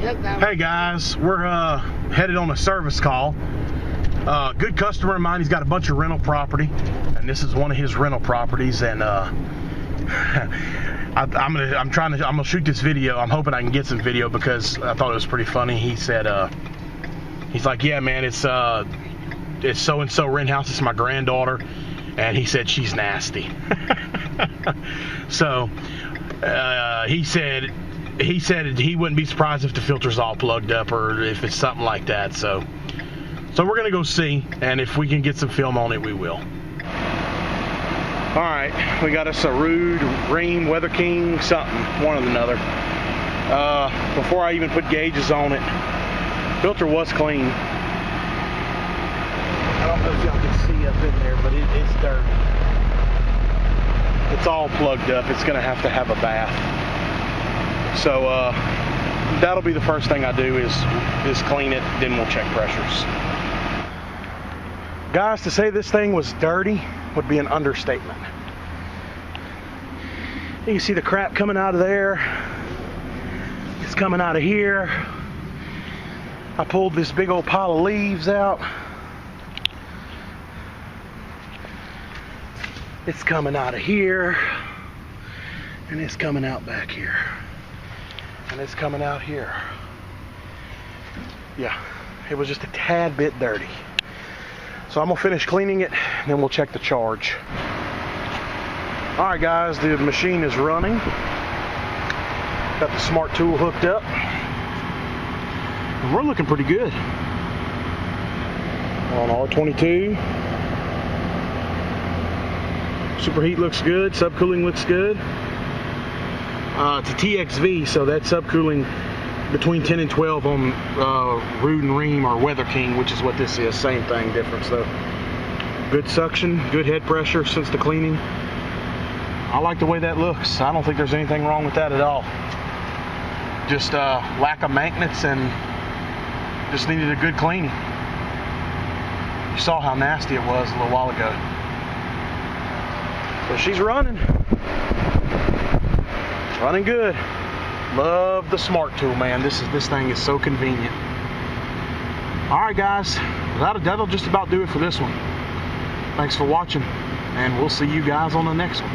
Hey guys, we're headed on a service call. Good customer of mine. He's got a bunch of rental property, and this is one of his rental properties. And I'm gonna shoot this video. I'm hoping I can get some video because I thought it was pretty funny. He said, he's like, yeah, man, it's so and so rent house. It's my granddaughter, and he said she's nasty. So he said he wouldn't be surprised if the filter's all plugged up or if it's something like that. So we're gonna go see, and if we can get some film on it, we will. All right, we got us a Rude, Ream, Weather King, something, one or another. Before I even put gauges on it, filter was clean. I don't know if y'all can see up in there, but it's dirty. It's all plugged up. It's gonna have to have a bath. So that'll be the first thing I do is clean it, then we'll check pressures. Guys, to say this thing was dirty would be an understatement. You can see the crap coming out of there. It's coming out of here. I pulled this big old pile of leaves out. It's coming out of here. And it's coming out back here. And it's coming out here. Yeah, it was just a tad bit dirty. So I'm gonna finish cleaning it, and then we'll check the charge. All right, guys, the machine is running. Got the smart tool hooked up, and we're looking pretty good. On R22, superheat looks good, subcooling looks good. It's a TXV, so that's subcooling between 10 and 12 on Rude and Ream or Weather King, which is what this is. Same thing, difference though. Good suction, good head pressure since the cleaning. I like the way that looks. I don't think there's anything wrong with that at all. Just lack of maintenance and just needed a good cleaning. You saw how nasty it was a little while ago. So she's running. Running good. Love the smart tool, man. This thing is so convenient. All right, guys, that'll just about do it for this one. Thanks for watching, and we'll see you guys on the next one.